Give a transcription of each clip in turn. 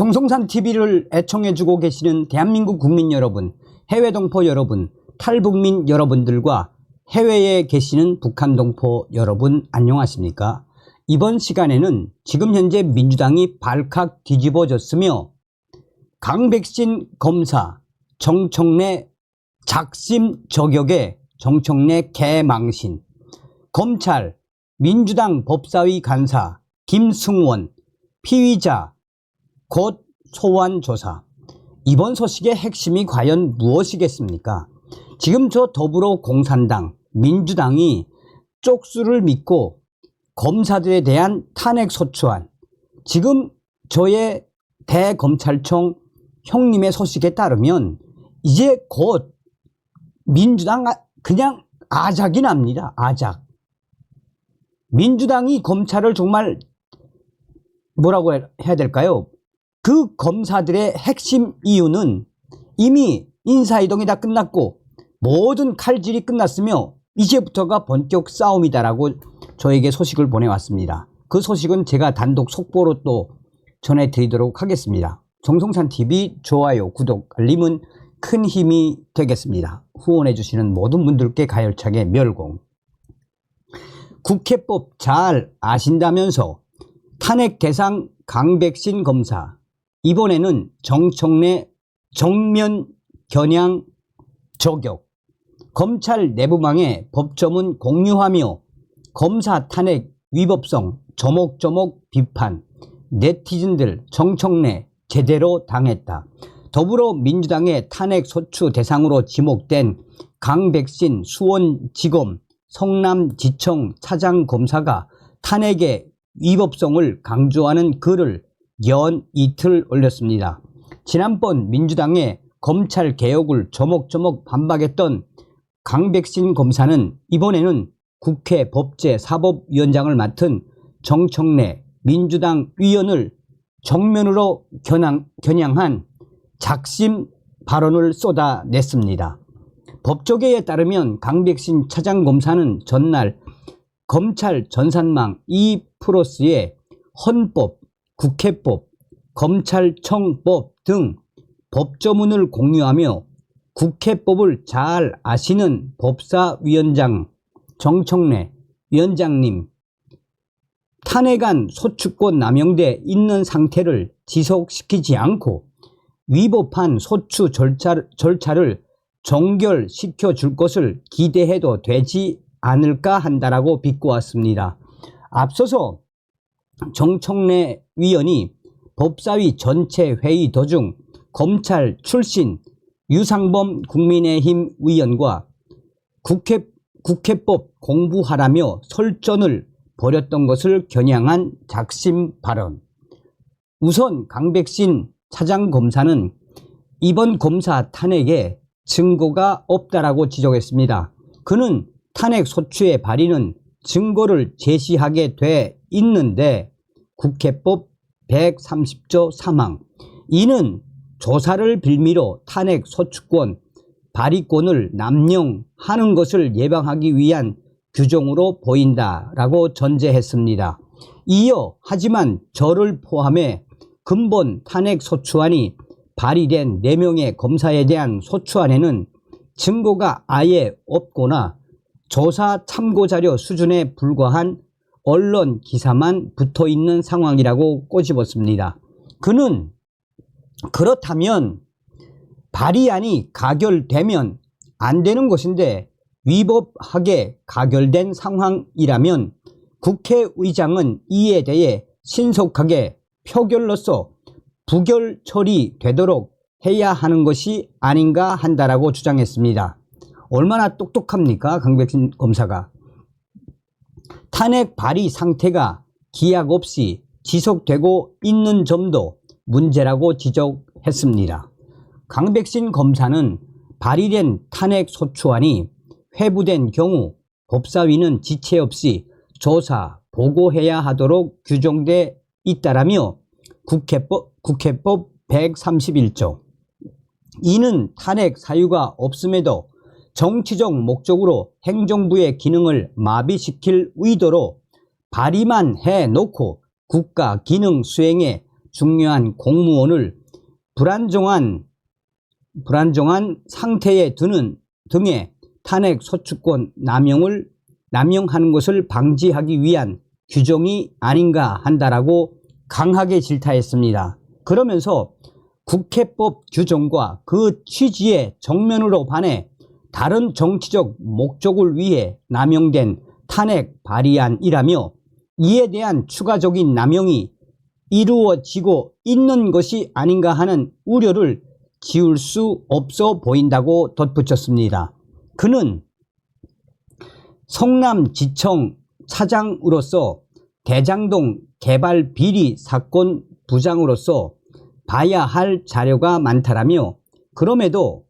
정성산 TV를 애청해주고 계시는 대한민국 국민 여러분, 해외 동포 여러분, 탈북민 여러분들과 해외에 계시는 북한 동포 여러분 안녕하십니까? 이번 시간에는 지금 현재 민주당이 발칵 뒤집어졌으며 강백신 검사 정청래 작심 저격에 정청래 개망신, 검찰 민주당 법사위 간사 김승원 피의자 곧 소환 조사. 이번 소식의 핵심이 과연 무엇이겠습니까? 지금 저 더불어공산당 민주당이 쪽수를 믿고 검사들에 대한 탄핵 소추안, 지금 저의 대검찰청 형님의 소식에 따르면 이제 곧 민주당 그냥 아작이 납니다. 아작. 민주당이 검찰을 정말 뭐라고 해야 될까요? 그 검사들의 핵심 이유는 이미 인사이동이 다 끝났고 모든 칼질이 끝났으며 이제부터가 본격 싸움이다라고 저에게 소식을 보내왔습니다. 그 소식은 제가 단독 속보로 또 전해드리도록 하겠습니다. 정성산TV 좋아요, 구독, 알림은 큰 힘이 되겠습니다. 후원해주시는 모든 분들께 가열차게 멸공. 국회법 잘 아신다면서 탄핵 대상 강백신 검사, 이번에는 정청래 정면 겨냥 저격, 검찰 내부망에 법조문 공유하며 검사 탄핵 위법성 조목조목 비판, 네티즌들 정청래 제대로 당했다. 더불어민주당의 탄핵 소추 대상으로 지목된 강백신 수원지검 성남지청 차장검사가 탄핵의 위법성을 강조하는 글을 연 이틀 올렸습니다. 지난번 민주당의 검찰 개혁을 조목조목 반박했던 강백신 검사는 이번에는 국회 법제사법위원장을 맡은 정청래 민주당 위원을 정면으로 겨냥한 작심 발언을 쏟아냈습니다. 법조계에 따르면 강백신 차장검사는 전날 검찰 전산망 E+에 헌법, 국회법, 검찰청법 등 법조문을 공유하며 국회법을 잘 아시는 법사위원장 정청래 위원장님, 탄핵안 소추권 남용돼 있는 상태를 지속시키지 않고 위법한 소추 절차를 종결시켜 줄 것을 기대해도 되지 않을까 한다라고 비꼬았습니다. 앞서서 정청래 위원이 법사위 전체 회의 도중 검찰 출신 유상범 국민의힘 의원과 국회법 공부하라며 설전을 벌였던 것을 겨냥한 작심 발언. 우선 강백신 차장검사는 이번 검사 탄핵에 증거가 없다라고 지적했습니다. 그는 탄핵 소추의 발의는 증거를 제시하게 돼 있는데 국회법 130조 3항, 이는 조사를 빌미로 탄핵 소추권 발의권을 남용하는 것을 예방하기 위한 규정으로 보인다라고 전제했습니다. 이어 하지만 저를 포함해 근본 탄핵 소추안이 발의된 4명의 검사에 대한 소추안에는 증거가 아예 없거나 조사 참고자료 수준에 불과한 언론 기사만 붙어있는 상황이라고 꼬집었습니다. 그는 그렇다면 발의안이 가결되면 안 되는 것인데 위법하게 가결된 상황이라면 국회의장은 이에 대해 신속하게 표결로서 부결 처리되도록 해야 하는 것이 아닌가 한다라고 주장했습니다. 얼마나 똑똑합니까? 강백신 검사가. 탄핵 발의 상태가 기약 없이 지속되고 있는 점도 문제라고 지적했습니다. 강백신 검사는 발의된 탄핵 소추안이 회부된 경우 법사위는 지체 없이 조사, 보고해야 하도록 규정돼 있다라며 국회법 131조, 이는 탄핵 사유가 없음에도 정치적 목적으로 행정부의 기능을 마비시킬 의도로 발의만 해놓고 국가 기능 수행에 중요한 공무원을 불안정한 상태에 드는 등의 탄핵 소추권 남용하는 것을 방지하기 위한 규정이 아닌가 한다라고 강하게 질타했습니다. 그러면서 국회법 규정과 그 취지에 정면으로 반해 다른 정치적 목적을 위해 남용된 탄핵 발의안이라며 이에 대한 추가적인 남용이 이루어지고 있는 것이 아닌가 하는 우려를 지울 수 없어 보인다고 덧붙였습니다. 그는 성남지청 차장으로서 대장동 개발 비리 사건 부장으로서 봐야 할 자료가 많다라며 그럼에도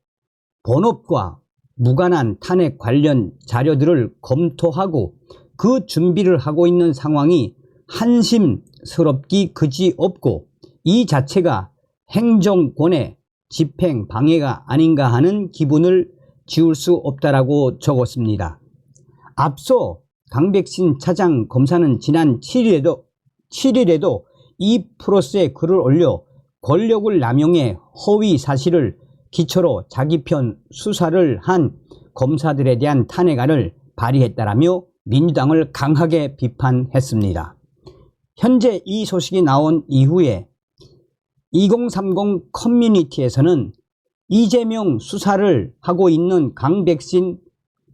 본업과 무관한 탄핵 관련 자료들을 검토하고 그 준비를 하고 있는 상황이 한심스럽기 그지없고 이 자체가 행정권의 집행 방해가 아닌가 하는 기분을 지울 수 없다라고 적었습니다. 앞서 강백신 차장 검사는 지난 7일에도 이 프로스에 글을 올려 권력을 남용해 허위 사실을 기초로 자기 편 수사를 한 검사들에 대한 탄핵안을 발의했다라며 민주당을 강하게 비판했습니다. 현재 이 소식이 나온 이후에 2030 커뮤니티에서는 이재명 수사를 하고 있는 강백신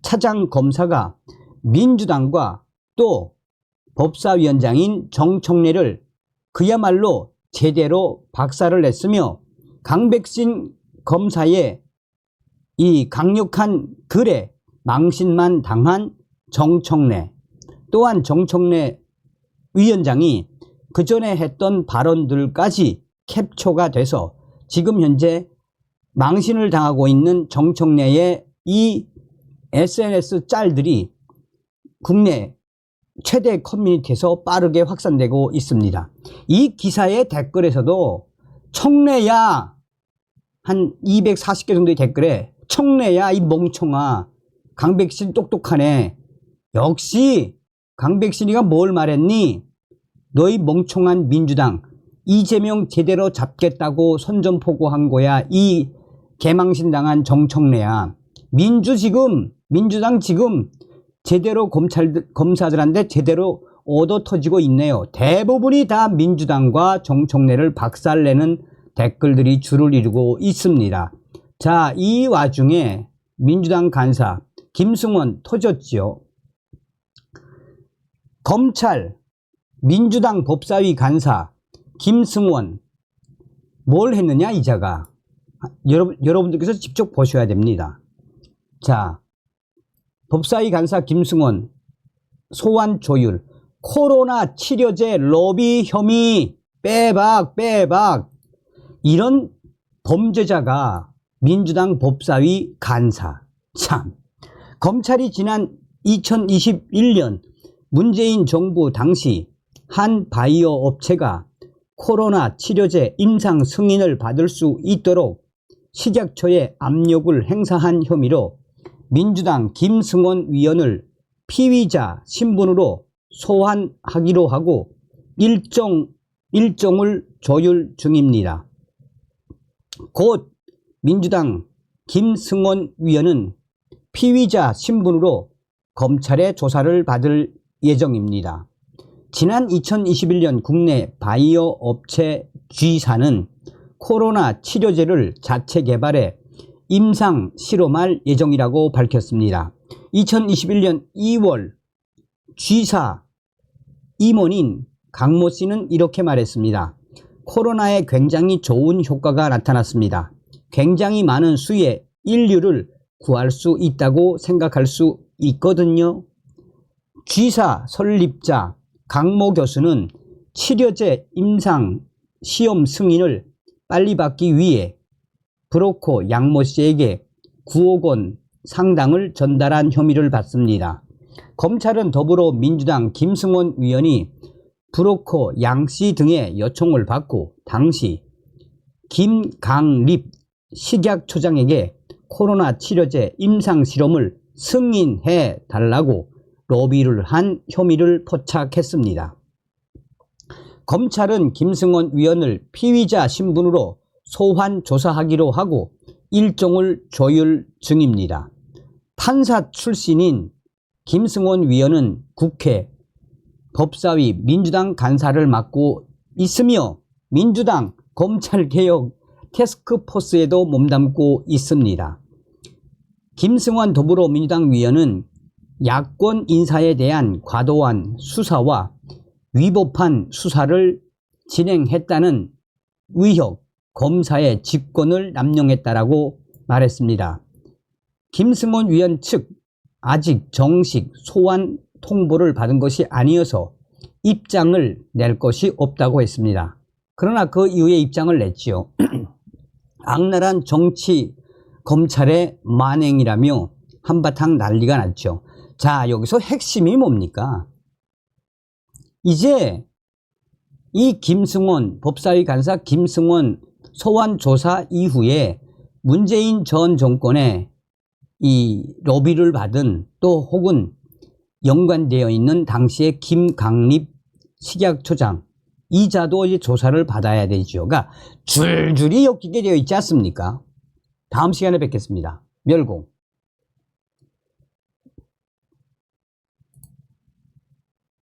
차장 검사가 민주당과 또 법사위원장인 정청래를 그야말로 제대로 박살을 냈으며 강백신 검사의 이 강력한 글에 망신만 당한 정청래, 또한 정청래 위원장이 그 전에 했던 발언들까지 캡처가 돼서 지금 현재 망신을 당하고 있는 정청래의 이 SNS 짤들이 국내 최대 커뮤니티에서 빠르게 확산되고 있습니다. 이 기사의 댓글에서도 청래야 한 240개 정도의 댓글에 청래야 이 멍청아 강백신 똑똑하네 역시 강백신이가 뭘 말했니 너희 멍청한 민주당 이재명 제대로 잡겠다고 선전포고한 거야 이 개망신 당한 정청래야 민주당 지금 제대로 검사들한테 제대로 얻어 터지고 있네요. 대부분이 다 민주당과 정청래를 박살내는 댓글들이 줄을 이루고 있습니다. 자, 이 와중에 민주당 간사 김승원 터졌지요. 검찰 민주당 법사위 간사 김승원 뭘 했느냐 이자가 여러분들께서 직접 보셔야 됩니다. 자, 법사위 간사 김승원 소환 조율 코로나 치료제 로비 혐의 빼박 이런 범죄자가 민주당 법사위 간사 참 검찰이 지난 2021년 문재인 정부 당시 한 바이오 업체가 코로나 치료제 임상 승인을 받을 수 있도록 식약처에 압력을 행사한 혐의로 민주당 김승원 위원을 피의자 신분으로 소환하기로 하고 일정을 조율 중입니다. 곧 민주당 김승원 위원은 피의자 신분으로 검찰의 조사를 받을 예정입니다. 지난 2021년 국내 바이오 업체 G사는 코로나 치료제를 자체 개발해 임상 실험할 예정이라고 밝혔습니다. 2021년 2월 G사 임원인 강모 씨는 이렇게 말했습니다. 코로나에 굉장히 좋은 효과가 나타났습니다. 굉장히 많은 수의 인류를 구할 수 있다고 생각할 수 있거든요. G사 설립자 강모 교수는 치료제 임상 시험 승인을 빨리 받기 위해 브로커 양모 씨에게 9억 원 상당을 전달한 혐의를 받습니다. 검찰은 더불어민주당 김승원 위원이 브로커 양 씨 등의 요청을 받고 당시 김강립 식약처장에게 코로나 치료제 임상 실험을 승인해 달라고 로비를 한 혐의를 포착했습니다. 검찰은 김승원 위원을 피의자 신분으로 소환 조사하기로 하고 일종을 조율 중입니다. 판사 출신인 김승원 위원은 국회, 법사위, 민주당 간사를 맡고 있으며 민주당 검찰개혁 태스크포스에도 몸담고 있습니다. 김승원 더불어민주당 위원은 야권 인사에 대한 과도한 수사와 위법한 수사를 진행했다는 의혹, 검사의 직권을 남용했다라고 말했습니다. 김승원 위원 측 아직 정식 소환 통보를 받은 것이 아니어서 입장을 낼 것이 없다고 했습니다. 그러나 그 이후에 입장을 냈지요. 악랄한 정치 검찰의 만행이라며 한바탕 난리가 났죠. 자, 여기서 핵심이 뭡니까? 이제 이 김승원, 법사위 간사 김승원 소환 조사 이후에 문재인 전 정권의 이 로비를 받은 또 혹은 연관되어 있는 당시의 김강립 식약처장 이자도 이제 조사를 받아야 되죠. 그러니까 줄줄이 엮이게 되어 있지 않습니까? 다음 시간에 뵙겠습니다. 멸공.